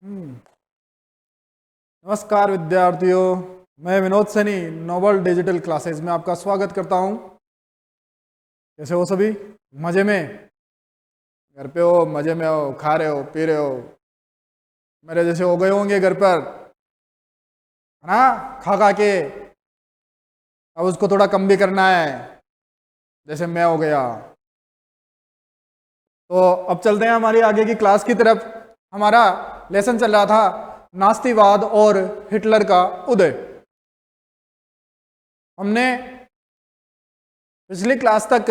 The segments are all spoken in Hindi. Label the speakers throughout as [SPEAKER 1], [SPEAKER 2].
[SPEAKER 1] हम्म, नमस्कार विद्यार्थियों। मैं Vinod Saini noble digital classes में आपका स्वागत करता हूं। कैसे हो सभी? मजे में? घर पे हो, मजे में हो, खा रहे हो, पी रहे हो, मेरे जैसे हो गए होंगे घर पर, है ना? खा खा के अब उसको थोड़ा कम भी करना है, जैसे मैं हो गया। तो अब चलते हैं हमारी आगे की क्लास की तरफ। हमारा लेसन चल रहा था नास्तिवाद और हिटलर का उदय। हमने पिछली क्लास तक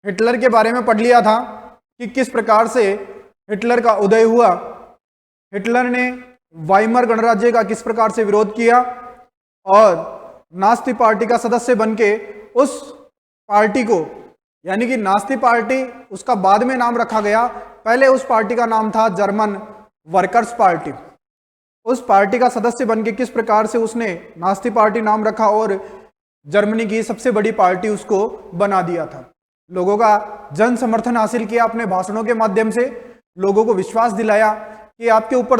[SPEAKER 1] हिटलर के बारे में पढ़ लिया था कि किस प्रकार से हिटलर का उदय हुआ। हिटलर ने वाइमर गणराज्य का किस प्रकार से विरोध किया और नास्ती पार्टी का सदस्य बनके उस पार्टी को, यानी कि नास्ती पार्टी उसका बाद में नाम रखा गया, पहले उस पार्टी का नाम था जर्मन वर्कर्स पार्टी। उस पार्टी का सदस्य बनके किस प्रकार से उसने नास्ती पार्टी नाम रखा और जर्मनी की सबसे बड़ी पार्टी उसको बना दिया था। लोगों का जन समर्थन हासिल किया अपने भाषणों के माध्यम से, लोगों को विश्वास दिलाया कि आपके ऊपर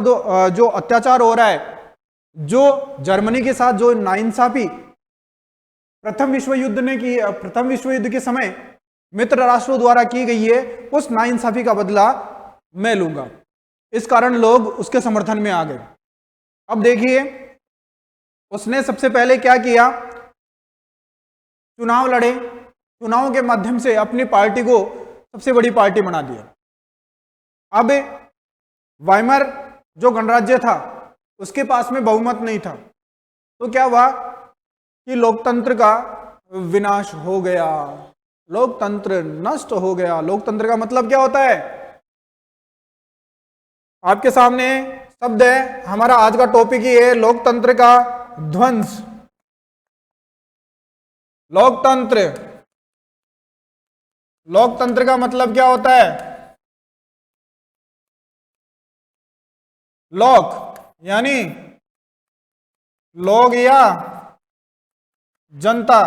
[SPEAKER 1] जो अत्याचार हो रहा है, जो जर्मनी के साथ जो नाइंसाफी प्रथम विश्व युद्ध के समय मित्र राष्ट्रों द्वारा की गई है, उस नाइंसाफी का बदला मैं लूंगा। इस कारण लोग उसके समर्थन में आ गए। अब देखिए उसने सबसे पहले क्या किया, चुनाव लड़े, चुनाव के माध्यम से अपनी पार्टी को सबसे बड़ी पार्टी बना दिया। अब वाइमर जो गणराज्य था उसके पास में बहुमत नहीं था, तो क्या हुआ कि लोकतंत्र का विनाश हो गया, लोकतंत्र नष्ट हो गया। लोकतंत्र का मतलब क्या होता है? आपके सामने शब्द है, हमारा आज का टॉपिक ही है लोकतंत्र का ध्वंस। लोकतंत्र, लोकतंत्र का मतलब क्या होता है? लोक यानी लोग या जनता,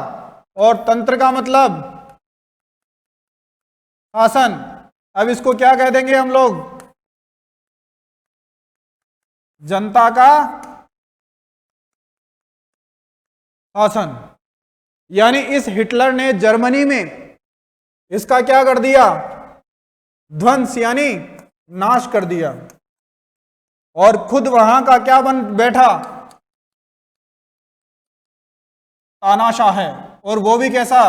[SPEAKER 1] और तंत्र का मतलब शासन। अब इसको क्या कह देंगे हम लोग? जनता का शासन। यानी इस हिटलर ने जर्मनी में इसका क्या कर दिया? ध्वंस यानी नाश कर दिया। और खुद वहां का क्या बन बैठा? तानाशाह है। और वो भी कैसा?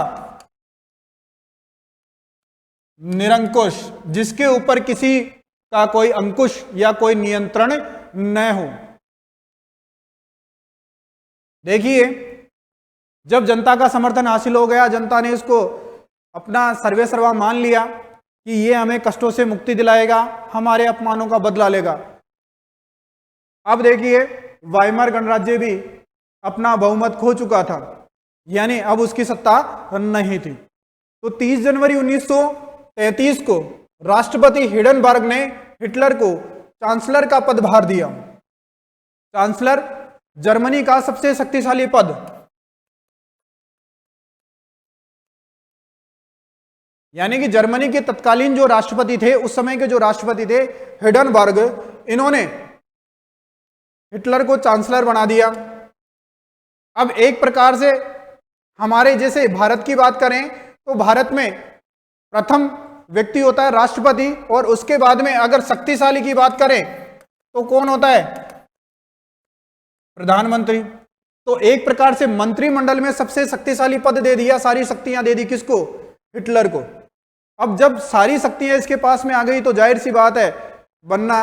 [SPEAKER 1] निरंकुश, जिसके ऊपर किसी का कोई अंकुश या कोई नियंत्रण न हो। देखिए जब जनता का समर्थन हासिल हो गया, जनता ने इसको अपना सर्वे सर्वा मान लिया कि ये हमें कष्टों से मुक्ति दिलाएगा, हमारे अपमानों का बदला लेगा। अब देखिए वाइमर गणराज्य भी अपना बहुमत खो चुका था, यानी अब उसकी सत्ता नहीं थी। तो 30 जनवरी 1933 को राष्ट्रपति हिडेनबर्ग ने हिटलर को चांसलर का पदभार दिया। चांसलर जर्मनी का सबसे शक्तिशाली पद, यानी कि जर्मनी के तत्कालीन जो राष्ट्रपति थे, उस समय के जो राष्ट्रपति थे हिडेनबर्ग, इन्होंने हिटलर को चांसलर बना दिया। अब एक प्रकार से हमारे जैसे भारत की बात करें तो भारत में प्रथम व्यक्ति होता है राष्ट्रपति, और उसके बाद में अगर शक्तिशाली की बात करें तो कौन होता है? प्रधानमंत्री। तो एक प्रकार से मंत्रिमंडल में सबसे शक्तिशाली पद दे दिया, सारी शक्तियां दे दी किसको? हिटलर को। अब जब सारी शक्तियां इसके पास में आ गई तो जाहिर सी बात है बनना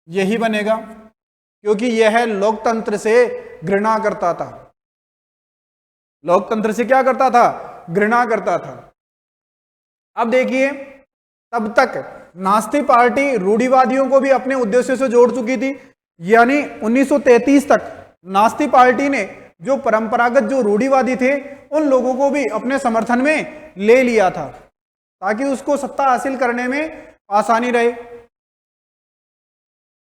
[SPEAKER 1] यही बनेगा, क्योंकि यह लोकतंत्र से घृणा करता था। लोकतंत्र से क्या करता था? घृणा करता था। अब देखिए तब तक नास्ती पार्टी रूढ़िवादियों को भी अपने उद्देश्य से जोड़ चुकी थी, यानी 1933 तक नास्ती पार्टी ने जो परंपरागत जो रूढ़िवादी थे उन लोगों को भी अपने समर्थन में ले लिया था, ताकि उसको सत्ता हासिल करने में आसानी रहे।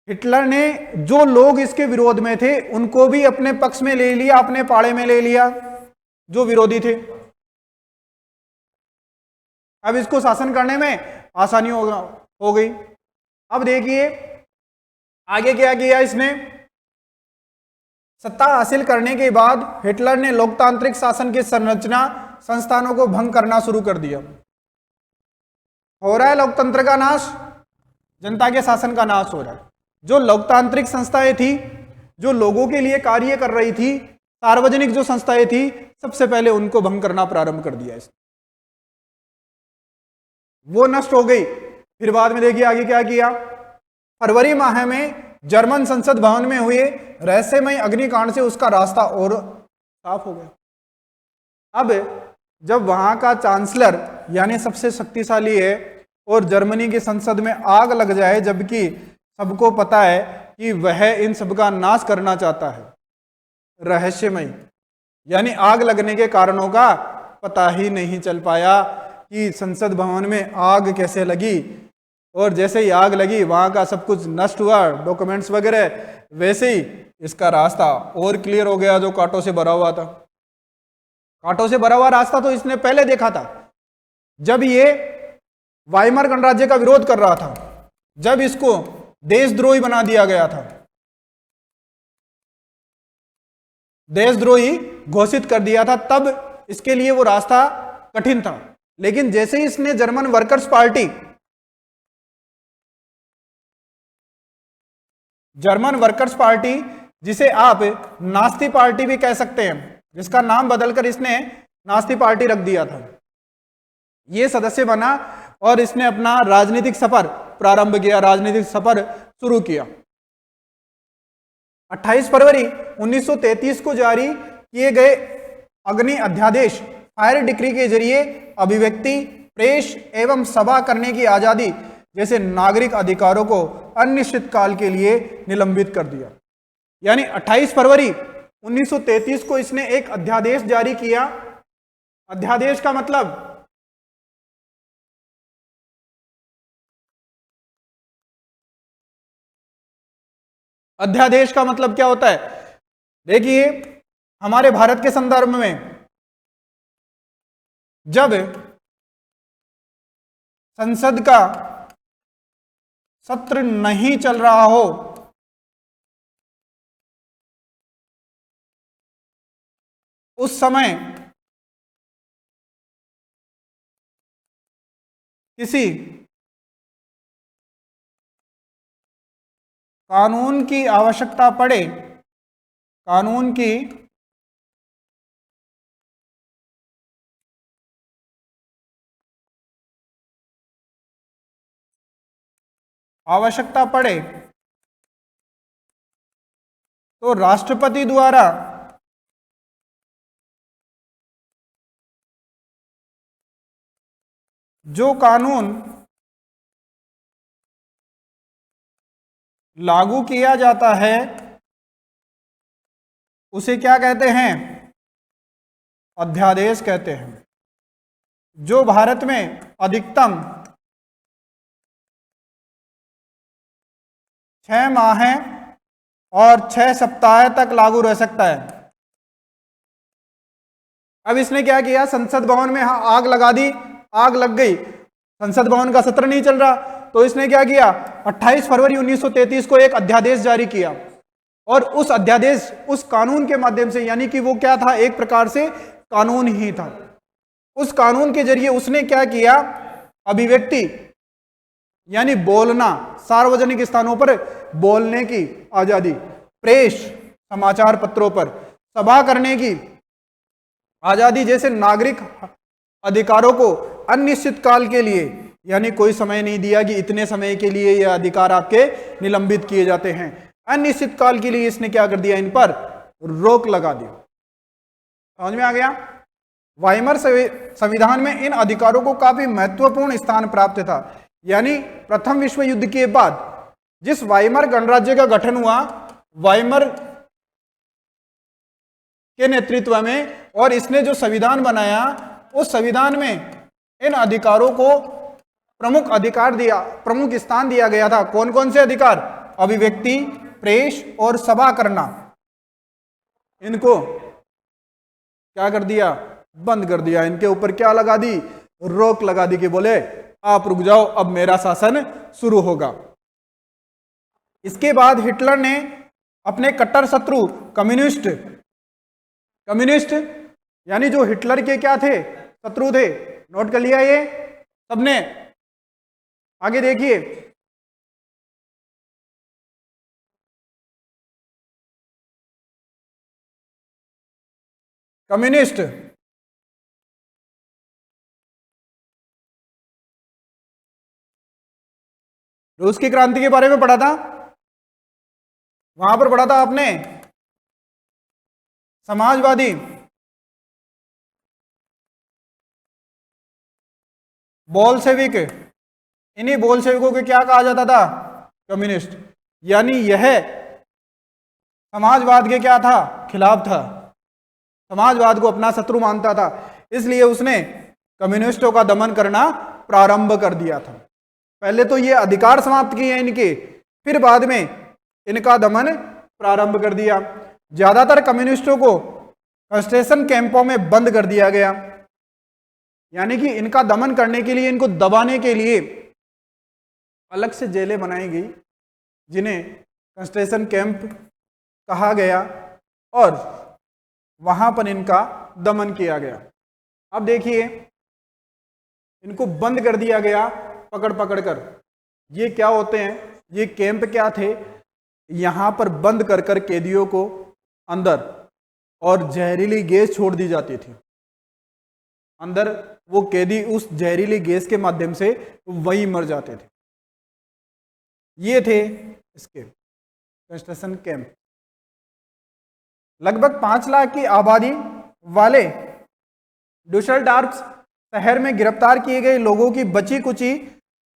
[SPEAKER 1] हिटलर ने जो लोग इसके विरोध में थे उनको भी अपने पक्ष में ले लिया, अपने पाड़े में ले लिया जो विरोधी थे। अब इसको शासन करने में आसानी हो गई। अब देखिए आगे क्या किया इसने। सत्ता हासिल करने के बाद हिटलर ने लोकतांत्रिक शासन की संरचना संस्थानों को भंग करना शुरू कर दिया। हो रहा है लोकतंत्र का नाश, जनता के शासन का नाश हो रहा है। जो लोकतांत्रिक संस्थाएं थी, जो लोगों के लिए कार्य कर रही थी, सार्वजनिक जो संस्थाएं थी, सबसे पहले उनको भंग करना प्रारंभ कर दिया इसने। वो नष्ट हो गई। फिर बाद में देखिए आगे क्या किया। फरवरी माह में जर्मन संसद भवन में हुए रहस्यमय अग्निकांड से उसका रास्ता और साफ हो गया। अब जब वहां का चांसलर यानी सबसे शक्तिशाली है और जर्मनी की संसद में आग लग जाए, जबकि सबको पता है कि वह इन सबका नाश करना चाहता है, रहस्यमय यानी आग लगने के कारणों का पता ही नहीं चल पाया कि संसद भवन में आग कैसे लगी, और जैसे ही आग लगी वहां का सब कुछ नष्ट हुआ, डॉक्यूमेंट्स वगैरह, वैसे ही इसका रास्ता और क्लियर हो गया जो कांटों से भरा हुआ था। कांटों से भरा हुआ रास्ता तो इसने पहले देखा था जब ये वाइमर गणराज्य का विरोध कर रहा था, जब इसको देशद्रोही बना दिया गया था, देशद्रोही घोषित कर दिया था, तब इसके लिए वो रास्ता कठिन था। लेकिन जैसे ही इसने जर्मन वर्कर्स पार्टी जिसे आप नास्ती पार्टी भी कह सकते हैं, जिसका नाम बदलकर इसने नास्ती पार्टी रख दिया था, ये सदस्य बना और इसने अपना राजनीतिक सफर प्रारंभ किया, राजनीतिक सफर शुरू किया। 28 फरवरी 1933 को जारी किए गए अग्नि अध्यादेश फायर डिक्री के जरिए अभिव्यक्ति, प्रेस एवं सभा करने की आजादी जैसे नागरिक अधिकारों को अनिश्चित काल के लिए निलंबित कर दिया। यानी 28 फरवरी 1933 को इसने एक अध्यादेश जारी किया। अध्यादेश का मतलब क्या होता है? देखिए हमारे भारत के संदर्भ में जब संसद का सत्र नहीं चल रहा हो, उस समय किसी कानून की आवश्यकता पड़े, कानून की आवश्यकता पड़े तो राष्ट्रपति द्वारा जो कानून लागू किया जाता है उसे क्या कहते हैं? अध्यादेश कहते हैं। जो भारत में अधिकतम 6 माह और 6 सप्ताह तक लागू रह सकता है। अब इसने क्या किया, संसद भवन में आग लगा दी, आग लग गई, संसद भवन का सत्र नहीं चल रहा, तो इसने क्या किया, 28 फरवरी 1933 को एक अध्यादेश जारी किया, और उस अध्यादेश, उस कानून के माध्यम से, यानी कि वो क्या था, एक प्रकार से कानून ही था, उस कानून के जरिए उसने क्या किया, अभिव्यक्ति यानी बोलना, सार्वजनिक स्थानों पर बोलने की आजादी, प्रेस समाचार पत्रों पर सभा करने की आजादी जैसे नागरिक अधिकारों को अनिश्चित काल के लिए, यानी कोई समय नहीं दिया कि इतने समय के लिए यह अधिकार आपके निलंबित किए जाते हैं, अनिश्चित काल के लिए इसने क्या कर दिया, इन पर रोक लगा दी। समझ में आ गया? वाइमर संविधान में इन अधिकारों को काफी महत्वपूर्ण स्थान प्राप्त था। यानी प्रथम विश्व युद्ध के बाद जिस वाइमर गणराज्य का गठन हुआ, वाइमर के नेतृत्व में, और इसने जो संविधान बनाया, उस संविधान में इन अधिकारों को प्रमुख अधिकार दिया, प्रमुख स्थान दिया गया था। कौन कौन से अधिकार? अभिव्यक्ति, प्रेस और सभा करना, इनको क्या कर दिया, बंद कर दिया। इनके ऊपर क्या लगा दी, रोक लगा दी कि बोले आप रुक जाओ, अब मेरा शासन शुरू होगा। इसके बाद हिटलर ने अपने कट्टर शत्रु कम्युनिस्ट यानी जो हिटलर के क्या थे, शत्रु थे, नोट कर लिया ये सबने। आगे देखिए, कम्युनिस्ट, रूस की क्रांति के बारे में पढ़ा था, वहां पर पढ़ा था आपने। समाजवादी, बोल्शेविक, इन्हीं बोल्शेविकों को क्या कहा जाता था, कम्युनिस्ट। यानी यह समाजवाद के क्या था, खिलाफ था, समाजवाद को अपना शत्रु मानता था, इसलिए उसने कम्युनिस्टों का दमन करना प्रारंभ कर दिया था। पहले तो ये अधिकार समाप्त किए इनके, फिर बाद में इनका दमन प्रारंभ कर दिया। ज्यादातर कम्युनिस्टों को कंसंट्रेशन कैंपों में बंद कर दिया गया, यानी कि इनका दमन करने के लिए, इनको दबाने के लिए अलग से जेलें बनाई गई, जिन्हें कंसंट्रेशन कैंप कहा गया, और वहां पर इनका दमन किया गया। अब देखिए, इनको बंद कर दिया गया पकड़ पकड़ कर। ये क्या होते हैं, ये कैंप क्या थे, यहां पर बंद कर कर कैदियों को अंदर, और जहरीली गैस छोड़ दी जाती थी अंदर। वो कैदी उस जहरीली गैस के माध्यम से वहीं मर जाते थे। ये थे इसके कंसंट्रेशन कैंप। लगभग 5 लाख की आबादी वाले डुसेलडॉर्फ शहर में गिरफ्तार किए गए लोगों की बची कुची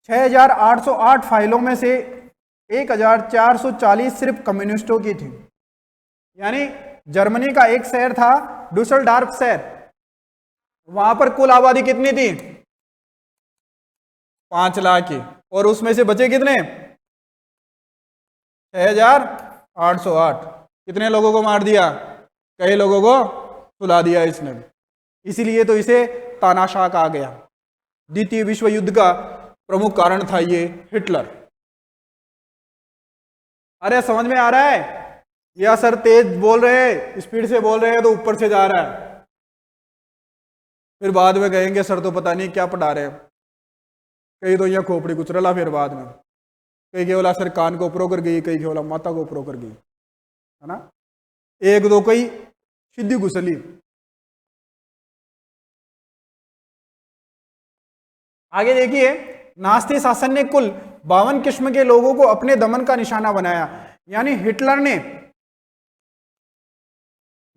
[SPEAKER 1] 6,808 फाइलों में से 1,440 सिर्फ कम्युनिस्टों की थी। यानी जर्मनी का एक शहर था डुसेलडॉर्फ शहर, वहां पर कुल आबादी कितनी थी, 5 लाख की, और उसमें से बचे कितने, 6,808। कितने लोगों को मार दिया, कई लोगों को सुला दिया इसने। इसीलिए तो इसे तानाशाह कहा गया। द्वितीय विश्व युद्ध का प्रमुख कारण था ये हिटलर। अरे समझ में आ रहा है, या सर तेज बोल रहे हैं, स्पीड से बोल रहे हैं तो ऊपर से जा रहा है, फिर बाद में कहेंगे सर तो पता नहीं क्या पढ़ा रहे हैं। कई तो यहाँ खोपड़ी कुचरला, फिर बाद में कई केवला सर कान को ऊपर कर गई, कई केवला माता को ऊपर कर गई, है ना, एक दो कई सीधी घुसली। आगे देखिए, नास्ती शासन ने कुल 52 किस्म के लोगों को अपने दमन का निशाना बनाया। यानी हिटलर ने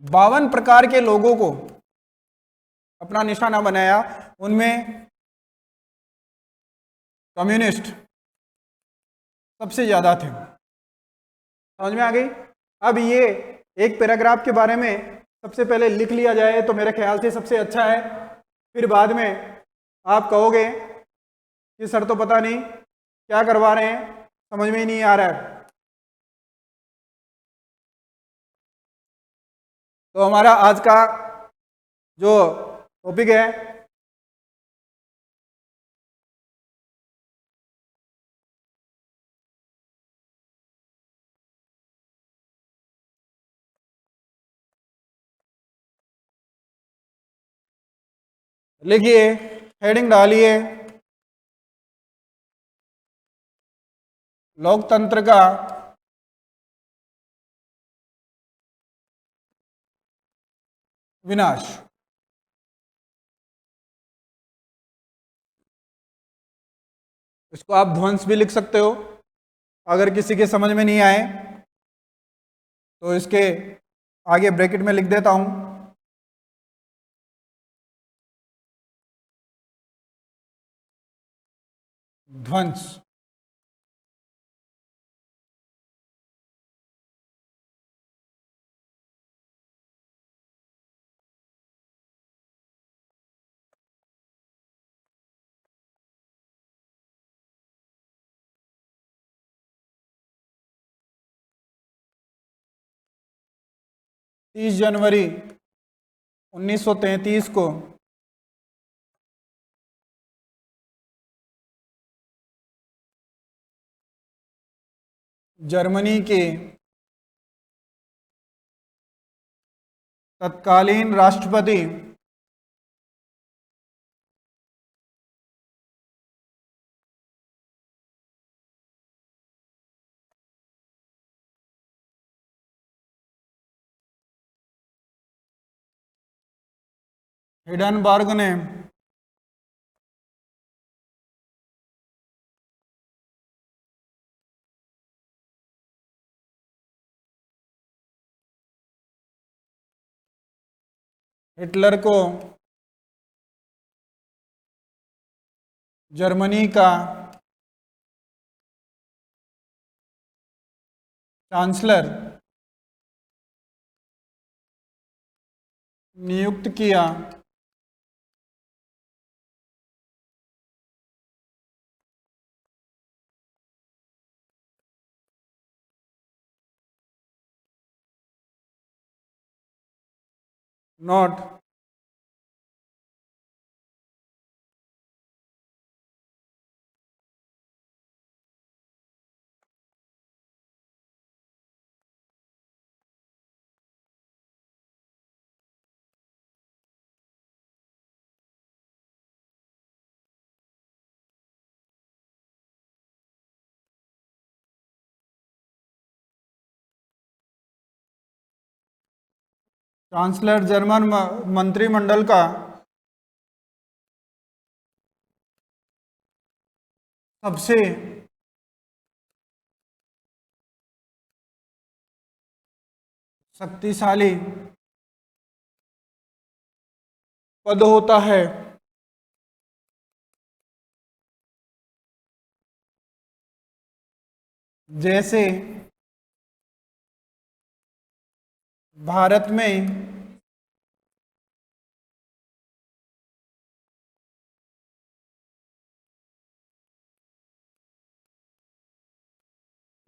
[SPEAKER 1] 52 प्रकार के लोगों को अपना निशाना बनाया, उनमें कम्युनिस्ट सबसे ज्यादा थे। समझ में आ गई। अब ये एक पैराग्राफ के बारे में सबसे पहले लिख लिया जाए तो मेरे ख्याल से सबसे अच्छा है, फिर बाद में आप कहोगे कि सर तो पता नहीं क्या करवा रहे हैं, समझ में ही नहीं आ रहा है। तो हमारा आज का जो टॉपिक है, लिखिए, हेडिंग डालिए, लोकतंत्र का विनाश। इसको आप ध्वंस भी लिख सकते हो, अगर किसी के समझ में नहीं आए तो इसके आगे ब्रैकेट में लिख देता हूं, ध्वंस। तीस जनवरी 1933 को जर्मनी के तत्कालीन राष्ट्रपति हिडनबर्ग ने हिटलर को जर्मनी का चांसलर नियुक्त किया। नोट, चांसलर जर्मन मंत्रिमंडल का सबसे शक्तिशाली पद होता है। जैसे भारत में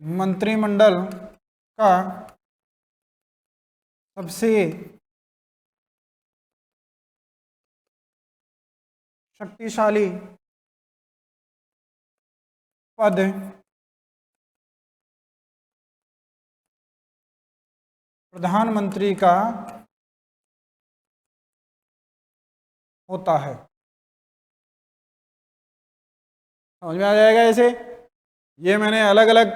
[SPEAKER 1] मंत्रिमंडल का सबसे शक्तिशाली पद प्रधानमंत्री का होता है। समझ में आ जाएगा ऐसे। ये मैंने अलग अलग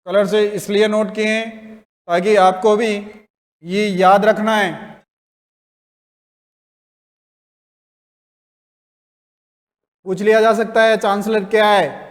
[SPEAKER 1] कलर से इसलिए नोट किए हैं ताकि आपको भी ये याद रखना है। पूछ लिया जा सकता है चांसलर क्या है।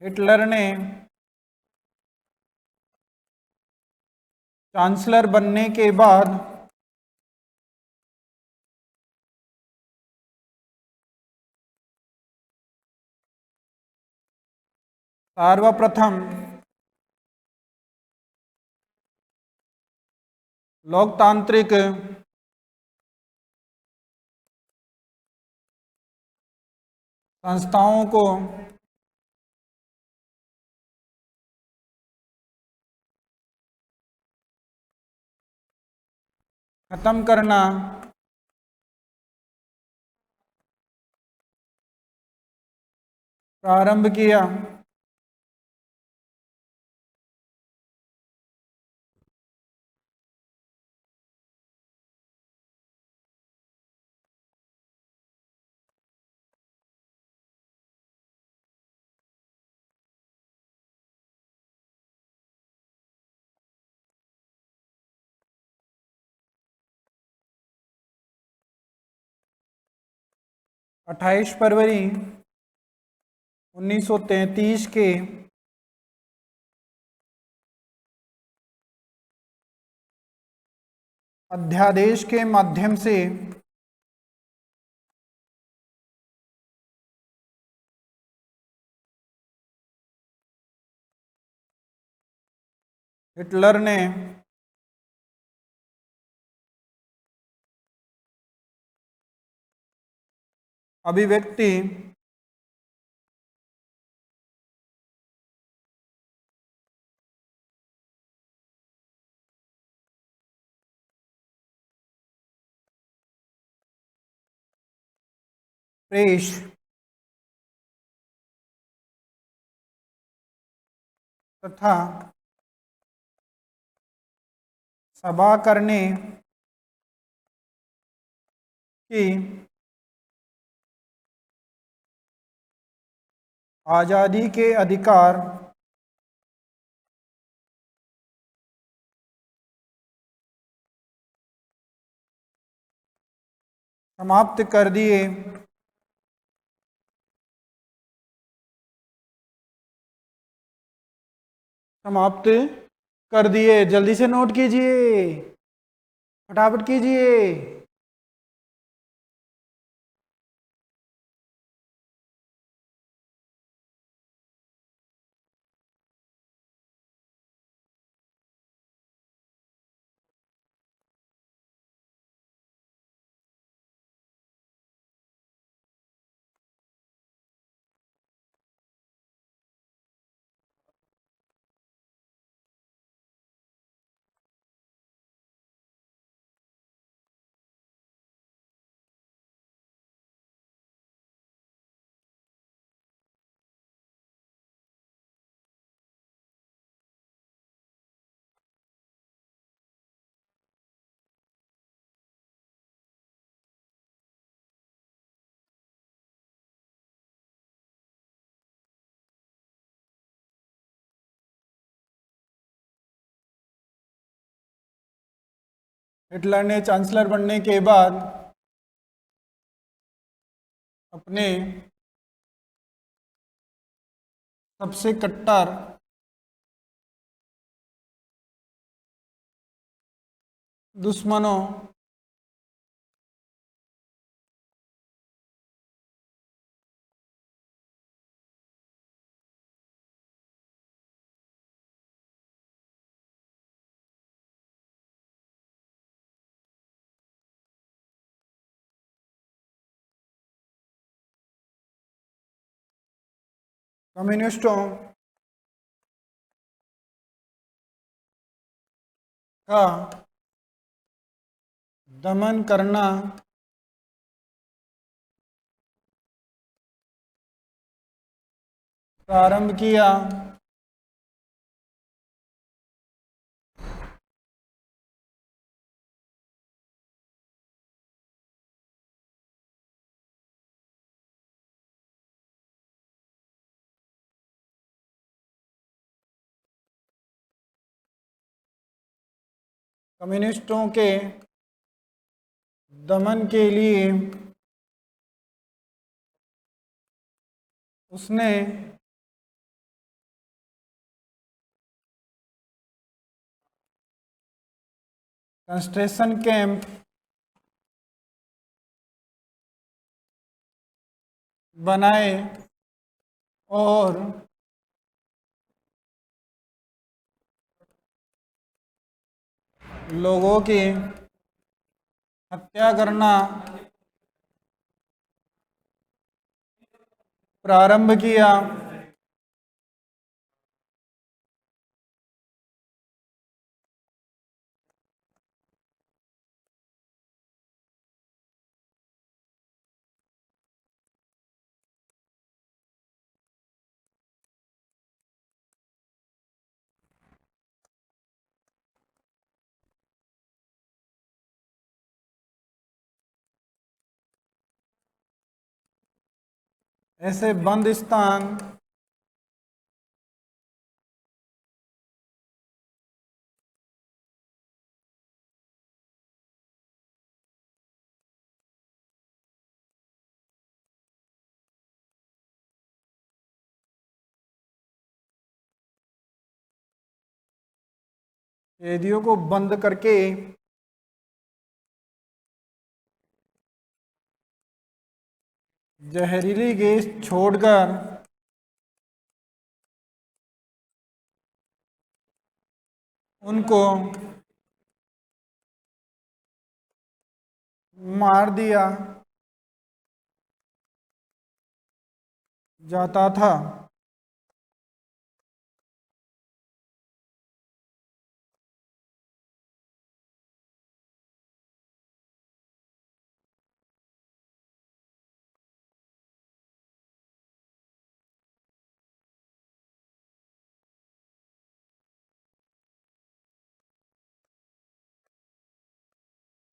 [SPEAKER 1] हिटलर ने चांसलर बनने के बाद सर्वप्रथम लोकतांत्रिक संस्थाओं को खत्म करना प्रारंभ किया। अट्ठाईस फरवरी 1933 के अध्यादेश के माध्यम से हिटलर ने अभिव्यक्ति पेश तथा सभा करने की आज़ादी के अधिकार समाप्त कर दिए। समाप्त कर दिए। जल्दी से नोट कीजिए, फटाफट कीजिए। हिटलर ने चांसलर बनने के बाद अपने सबसे कट्टर दुश्मनों कम्युनिस्टों का दमन करना प्रारंभ किया। कम्युनिस्टों के दमन के लिए उसने कंसंट्रेशन कैंप बनाए और लोगों की हत्या करना प्रारंभ किया। ऐसे बंद स्थान कैदियों को बंद करके जहरीली गैस छोड़कर उनको मार दिया। जाता था।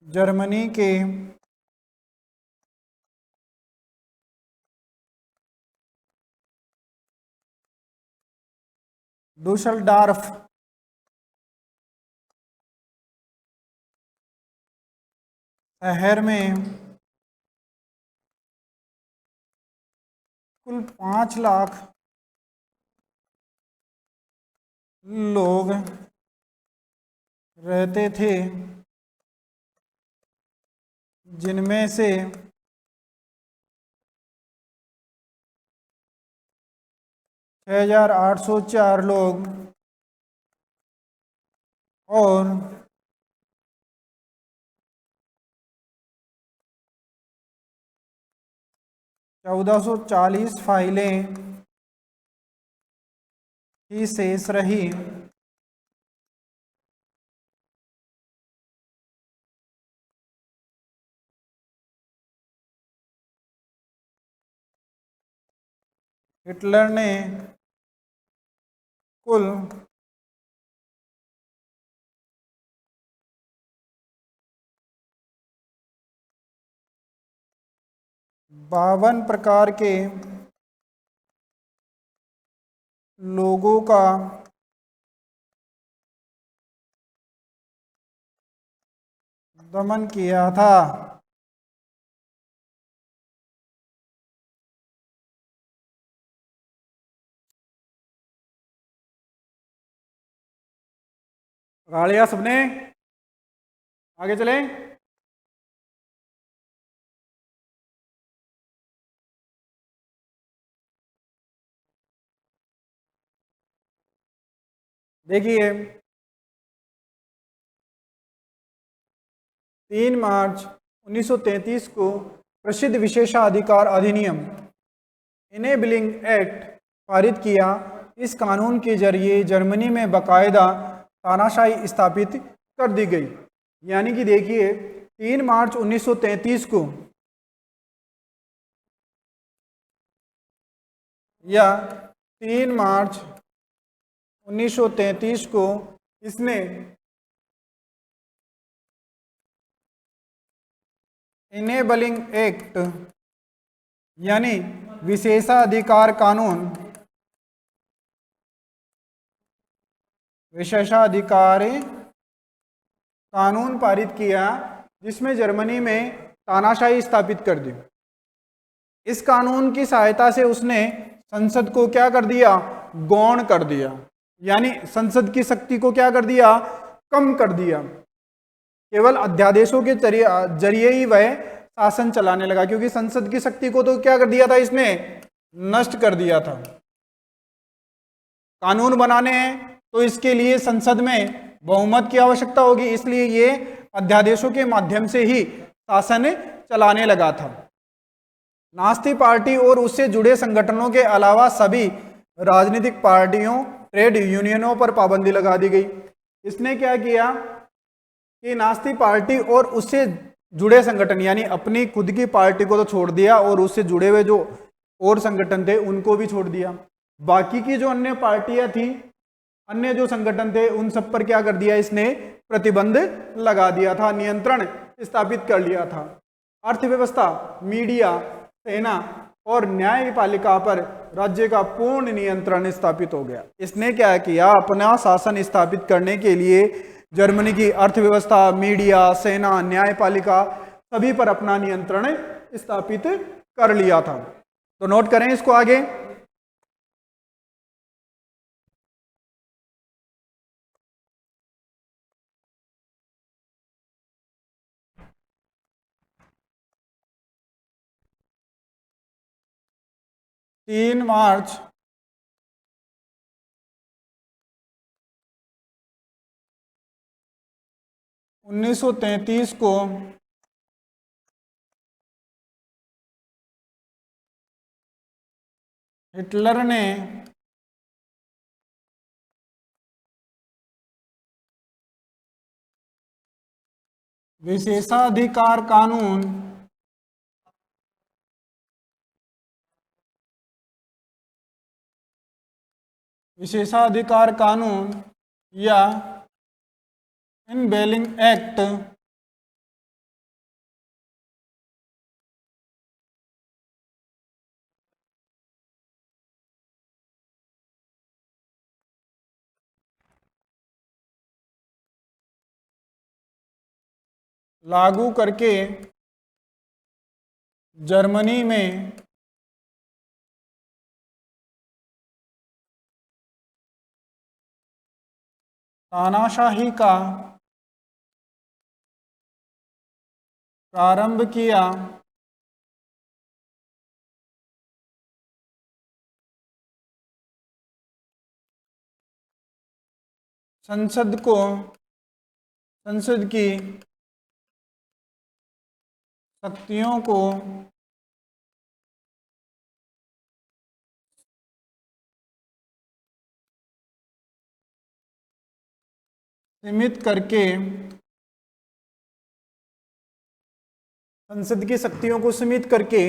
[SPEAKER 1] जर्मनी के डुसलडॉर्फ शहर में कुल 5 लाख लोग रहते थे, जिनमें से 6,804 लोग और 1,440 फाइलें ही शेष रही। हिटलर ने कुल 52 प्रकार के लोगों का दमन किया था। गाड़िया सबने, आगे चले। देखिए 3 मार्च 1933 को प्रसिद्ध विशेषाधिकार अधिनियम इनेबलिंग एक्ट पारित किया। इस कानून के जरिए जर्मनी में बाकायदा तानाशाही स्थापित कर दी गई। यानी कि देखिए 3 मार्च 1933 को या 3 मार्च 1933 को इसने इनेबलिंग एक्ट यानी विशेषाधिकार कानून पारित किया, जिसमें जर्मनी में तानाशाही स्थापित कर दी। इस कानून की सहायता से उसने संसद को क्या कर दिया, गौण कर दिया, यानी संसद की शक्ति को क्या कर दिया, कम कर दिया। केवल अध्यादेशों के जरिए ही वह शासन चलाने लगा, क्योंकि संसद की शक्ति को तो क्या कर दिया था, इसने नष्ट कर दिया था। कानून बनाने हैं तो इसके लिए संसद में बहुमत की आवश्यकता होगी, इसलिए ये अध्यादेशों के माध्यम से ही शासन चलाने लगा था। नास्ती पार्टी और उससे जुड़े संगठनों के अलावा सभी राजनीतिक पार्टियों, ट्रेड यूनियनों पर पाबंदी लगा दी गई। इसने क्या किया कि नास्ती पार्टी और उससे जुड़े संगठन, यानी अपनी खुद की पार्टी को तो छोड़ दिया और उससे जुड़े हुए जो और संगठन थे उनको भी छोड़ दिया। बाकी की जो अन्य पार्टियां थी, अन्य जो संगठन थे, उन सब पर क्या कर दिया, इसने प्रतिबंध लगा दिया था, नियंत्रण स्थापित कर लिया था। अर्थव्यवस्था, मीडिया, सेना और न्यायपालिका पर राज्य का पूर्ण नियंत्रण स्थापित हो गया। इसने क्या किया, अपना शासन स्थापित करने के लिए जर्मनी की अर्थव्यवस्था, मीडिया, सेना, न्यायपालिका सभी पर अपना नियंत्रण स्थापित कर लिया था। तो नोट करें इसको आगे। तीन मार्च 1933 को हिटलर ने विशेषाधिकार कानून या इनबेलिंग एक्ट लागू करके जर्मनी में तानाशाही का प्रारंभ किया। संसद की शक्तियों को सीमित करके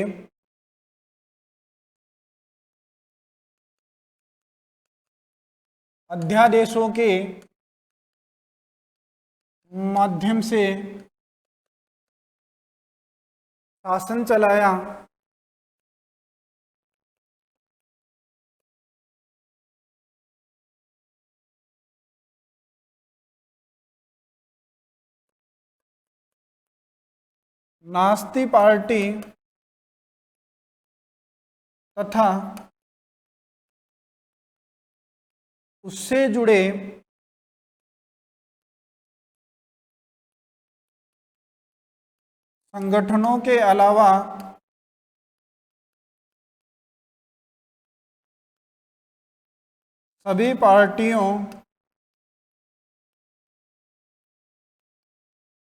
[SPEAKER 1] अध्यादेशों के माध्यम से शासन चलाया। नास्ती पार्टी तथा उससे जुड़े संगठनों के अलावा सभी पार्टियों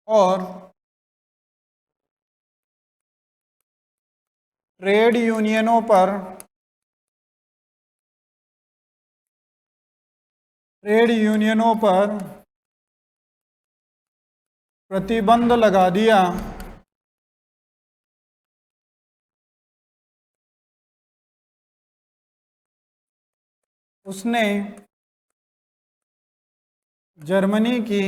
[SPEAKER 1] और ट्रेड यूनियनों पर प्रतिबंध लगा दिया। उसने जर्मनी की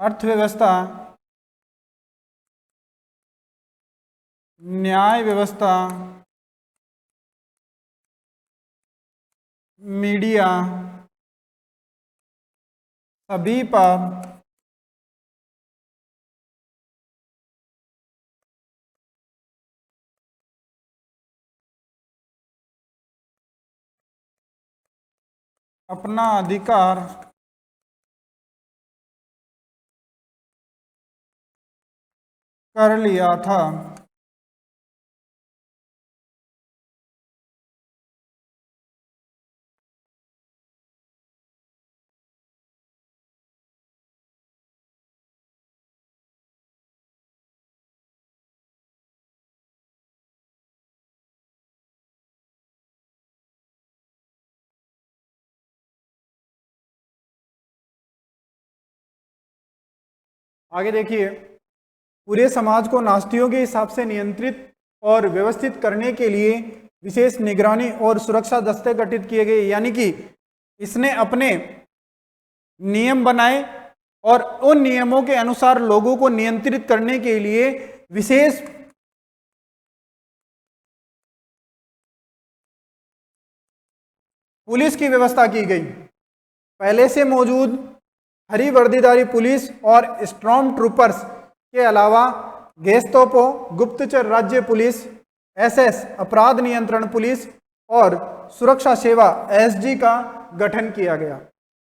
[SPEAKER 1] अर्थव्यवस्था, न्याय व्यवस्था, मीडिया सभी पर अपना अधिकार कर लिया था। आगे देखिए, पूरे समाज को नास्तियों के हिसाब से नियंत्रित और व्यवस्थित करने के लिए विशेष निगरानी और सुरक्षा दस्ते गठित किए गए। यानी कि इसने अपने नियम बनाए और उन नियमों के अनुसार लोगों को नियंत्रित करने के लिए विशेष पुलिस की व्यवस्था की गई। पहले से मौजूद हरी वर्दीधारी पुलिस और स्टॉर्म ट्रूपर्स के अलावा गेस्तापो, गुप्तचर राज्य पुलिस, एसएस, अपराध नियंत्रण पुलिस और सुरक्षा सेवा एसजी का गठन किया गया।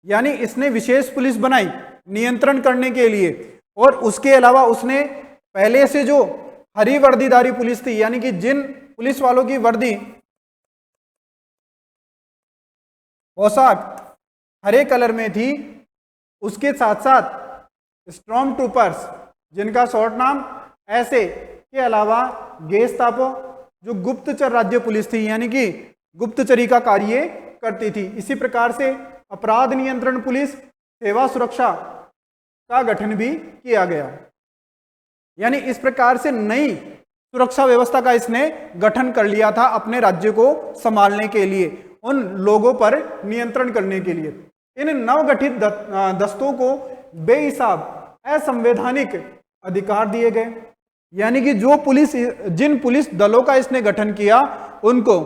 [SPEAKER 1] यानी इसने विशेष पुलिस बनाई नियंत्रण करने के लिए, और उसके अलावा उसने पहले से जो हरी वर्दीधारी पुलिस थी, यानी कि जिन पुलिस वालों की वर्दी पोशाक हरे कलर में थी, उसके साथ साथ स्टॉर्म ट्रूपर्स जिनका शॉर्ट नाम ऐसे के अलावा गेस्तापो जो गुप्तचर राज्य पुलिस थी, यानी कि गुप्तचरी का कार्य करती थी। इसी प्रकार से अपराध नियंत्रण पुलिस, सेवा सुरक्षा का गठन भी किया गया। यानी इस प्रकार से नई सुरक्षा व्यवस्था का इसने गठन कर लिया था अपने राज्य को संभालने के लिए, उन लोगों पर नियंत्रण करने के लिए। इन नवगठित दस्तों को बेहिसाब असंवैधानिक अधिकार दिए गए। यानी कि जिन पुलिस दलों का इसने गठन किया उनको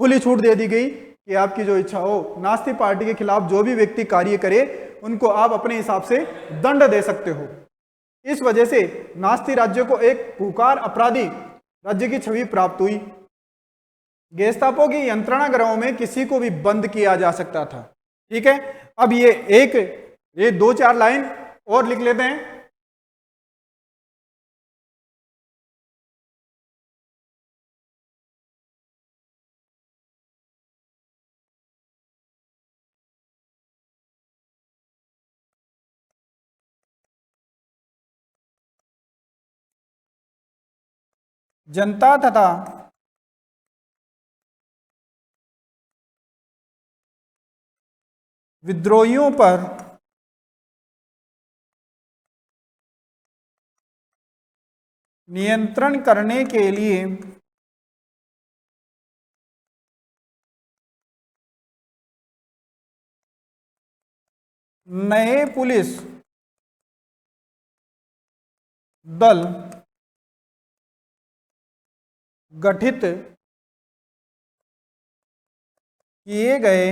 [SPEAKER 1] खुली छूट दे दी गई कि आपकी जो इच्छा हो, नास्ती पार्टी के खिलाफ जो भी व्यक्ति कार्य करे उनको आप अपने हिसाब से दंड दे सकते हो। इस वजह से नास्ती राज्य को एक खूंखार अपराधी राज्य की छवि प्राप्त हुई। गेस्तापो की यंत्रणा गृहों में किसी को भी बंद किया जा सकता था। ठीक है, अब ये 2-4 लाइन और लिख लेते हैं। जनता तथा विद्रोहियों पर नियंत्रण करने के लिए नए पुलिस दल गठित किए गए,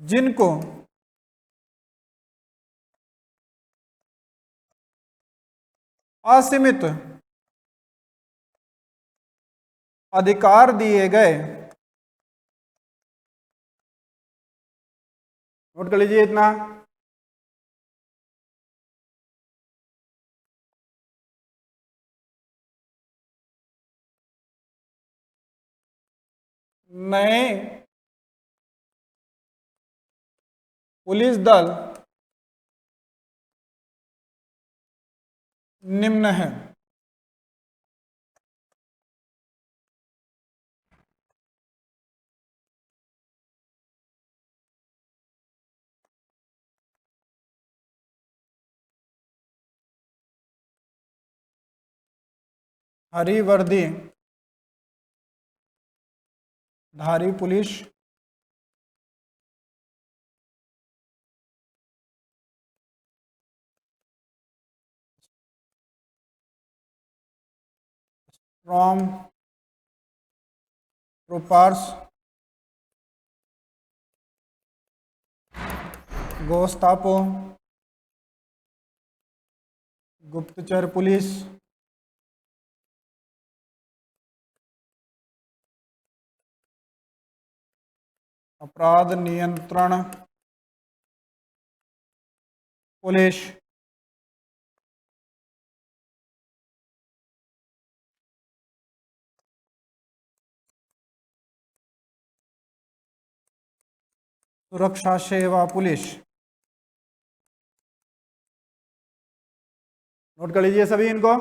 [SPEAKER 1] जिनको असीमित अधिकार दिए गए। नोट कर लीजिए इतना। नए पुलिस दल निम्न है। हरी वर्दी धारी पुलिस, स्ट्रॉम ट्रूपर्स, गेस्तापो गुप्तचर पुलिस, अपराध नियंत्रण पुलिस, सुरक्षा सेवा पुलिस। नोट कर लीजिए सभी इनको।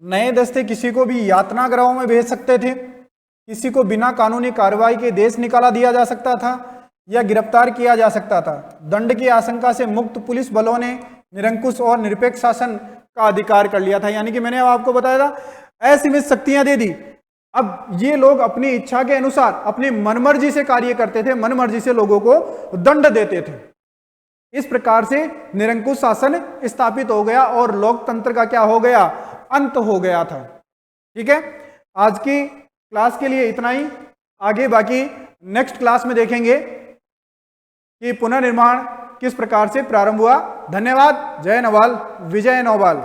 [SPEAKER 1] नए दस्ते किसी को भी यातना गृहों में भेज सकते थे, किसी को बिना कानूनी कार्रवाई के देश निकाला दिया जा सकता था या गिरफ्तार किया जा सकता था। दंड की आशंका से मुक्त पुलिस बलों ने निरंकुश और निरपेक्ष शासन का अधिकार कर लिया था। यानी कि मैंने आपको बताया था असीमित शक्तियां दे दी। अब ये लोग अपनी इच्छा के अनुसार अपनी मनमर्जी से कार्य करते थे, मनमर्जी से लोगों को दंड देते थे। इस प्रकार से निरंकुश शासन स्थापित हो गया और लोकतंत्र का क्या हो गया, अंत हो गया था। ठीक है, आज की क्लास के लिए इतना ही। आगे बाकी नेक्स्ट क्लास में देखेंगे कि पुनर्निर्माण किस प्रकार से प्रारंभ हुआ। धन्यवाद। जय नवाल, विजय नौबाल।